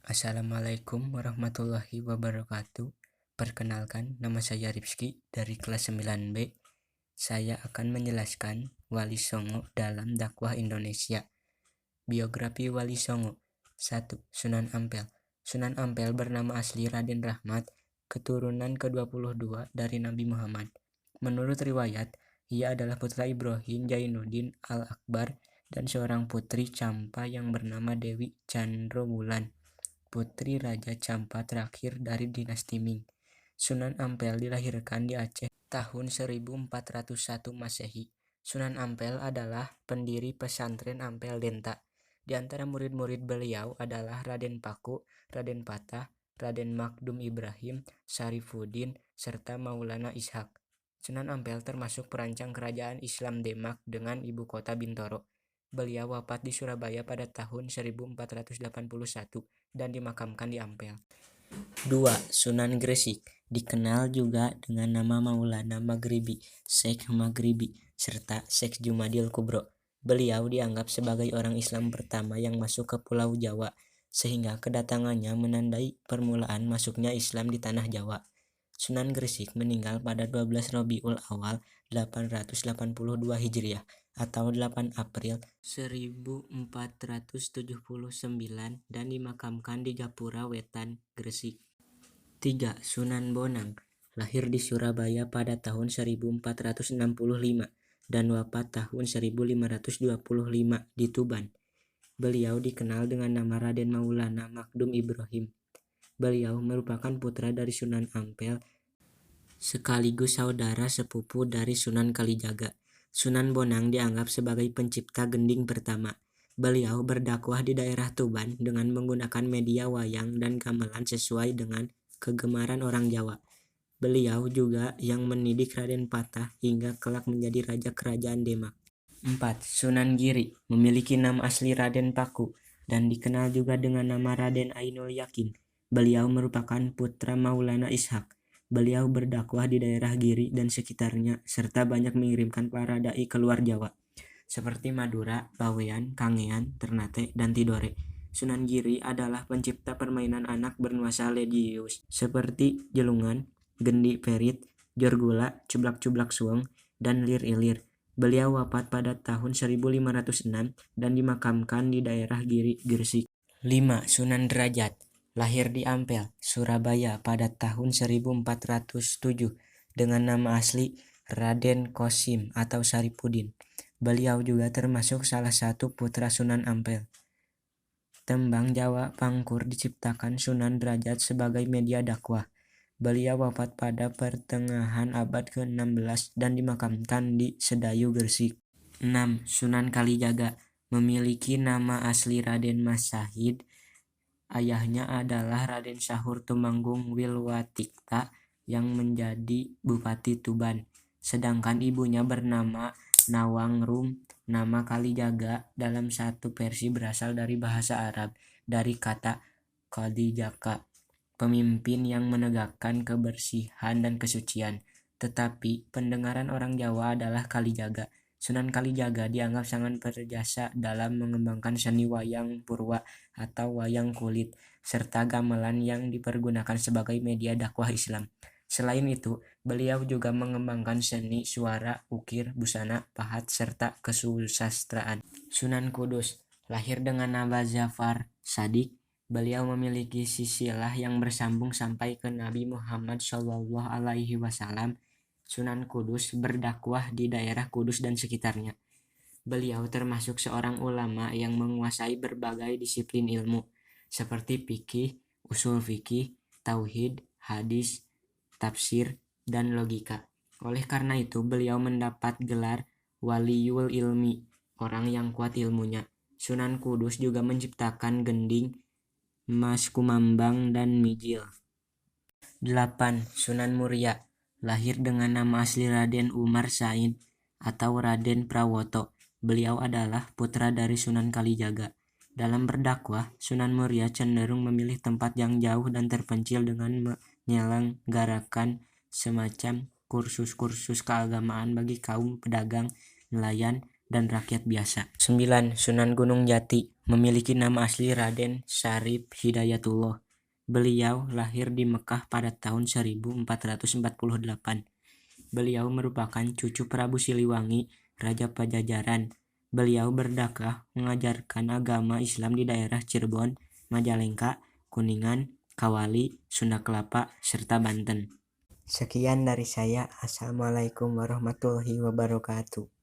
Assalamualaikum warahmatullahi wabarakatuh. Perkenalkan, nama saya Rifski dari kelas 9B. Saya akan menjelaskan Wali Songo dalam dakwah Indonesia. Biografi Wali Songo. 1. Sunan Ampel. Sunan Ampel bernama asli Raden Rahmat, keturunan ke-22 dari Nabi Muhammad. Menurut riwayat, ia adalah putra Ibrahim Jainuddin Al-Akbar dan seorang putri Campa yang bernama Dewi Chandrawulan, putri Raja Campa terakhir dari dinasti Ming. Sunan Ampel dilahirkan di Aceh tahun 1401 Masehi. Sunan Ampel adalah pendiri pesantren Ampel Denta. Di antara murid-murid beliau adalah Raden Paku, Raden Patah, Raden Makdum Ibrahim, Syarifuddin, serta Maulana Ishak. Sunan Ampel termasuk perancang kerajaan Islam Demak dengan ibu kota Bintoro. Beliau wafat di Surabaya pada tahun 1481 dan dimakamkan di Ampel. 2. Sunan Gresik, dikenal juga dengan nama Maulana Maghribi, Syekh Maghribi, serta Syekh Jumadil Kubro. Beliau dianggap sebagai orang Islam pertama yang masuk ke Pulau Jawa, sehingga kedatangannya menandai permulaan masuknya Islam di tanah Jawa. Sunan Gresik meninggal pada 12 Rabiul Awal 882 Hijriah atau 8 April 1479 dan dimakamkan di Gapura Wetan, Gresik. 3. Sunan Bonang, lahir di Surabaya pada tahun 1465 dan wafat tahun 1525 di Tuban. Beliau dikenal dengan nama Raden Maulana Makdum Ibrahim. Beliau merupakan putra dari Sunan Ampel sekaligus saudara sepupu dari Sunan Kalijaga. Sunan Bonang dianggap sebagai pencipta gending pertama. Beliau berdakwah di daerah Tuban dengan menggunakan media wayang dan gamelan sesuai dengan kegemaran orang Jawa. Beliau juga yang mendidik Raden Patah hingga kelak menjadi raja kerajaan Demak. 4. Sunan Giri memiliki nama asli Raden Paku dan dikenal juga dengan nama Raden Ainul Yakin. Beliau merupakan putra Maulana Ishak. Beliau berdakwah di daerah Giri dan sekitarnya serta banyak mengirimkan para dai keluar Jawa seperti Madura, Bawean, Kangean, Ternate, dan Tidore. Sunan Giri adalah pencipta permainan anak bernuansa religius seperti jelungan, gendi perit, jorgula, cublak-cublak suweng, dan lir-ilir. Beliau wafat pada tahun 1506 dan dimakamkan di daerah Giri, Gresik. 5. Sunan Derajat, lahir di Ampel, Surabaya pada tahun 1407 dengan nama asli Raden Kosim atau Syarifuddin. Beliau juga termasuk salah satu putra Sunan Ampel. Tembang Jawa Pangkur diciptakan Sunan Derajat sebagai media dakwah. Beliau wafat pada pertengahan abad ke-16 dan dimakamkan di Sedayu, Gresik. 6. Sunan Kalijaga memiliki nama asli Raden Mas Sahid. Ayahnya adalah Raden Sahur Tumanggung Wilwatikta yang menjadi Bupati Tuban. Sedangkan ibunya bernama Nawangrum. Nama Kalijaga dalam satu versi berasal dari bahasa Arab, dari kata Kadijaka, pemimpin yang menegakkan kebersihan dan kesucian. Tetapi pendengaran orang Jawa adalah Kalijaga. Sunan Kalijaga dianggap sangat berjasa dalam mengembangkan seni wayang purwa atau wayang kulit, serta gamelan yang dipergunakan sebagai media dakwah Islam. Selain itu, beliau juga mengembangkan seni suara, ukir, busana, pahat, serta kesusastraan. Sunan Kudus, lahir dengan nama Zafar Shadiq. Beliau memiliki silsilah yang bersambung sampai ke Nabi Muhammad SAW. Sunan Kudus berdakwah di daerah Kudus dan sekitarnya. Beliau termasuk seorang ulama yang menguasai berbagai disiplin ilmu seperti fikih, usul fikih, tauhid, hadis, tafsir, dan logika. Oleh karena itu, beliau mendapat gelar Waliyul Ilmi, orang yang kuat ilmunya. Sunan Kudus juga menciptakan gending, mas kumambang, dan mijil. 8. Sunan Muria, lahir dengan nama asli Raden Umar Said atau Raden Prawoto. Beliau adalah putra dari Sunan Kalijaga. Dalam berdakwah, Sunan Muria cenderung memilih tempat yang jauh dan terpencil dengan menyelenggarakan semacam kursus-kursus keagamaan bagi kaum pedagang, nelayan, dan rakyat biasa. 9. Sunan Gunung Jati, memiliki nama asli Raden Syarif Hidayatullah. Beliau lahir di Mekah pada tahun 1448. Beliau merupakan cucu Prabu Siliwangi, Raja Pajajaran. Beliau berdakwah mengajarkan agama Islam di daerah Cirebon, Majalengka, Kuningan, Kawali, Sunda Kelapa, serta Banten. Sekian dari saya. Assalamualaikum warahmatullahi wabarakatuh.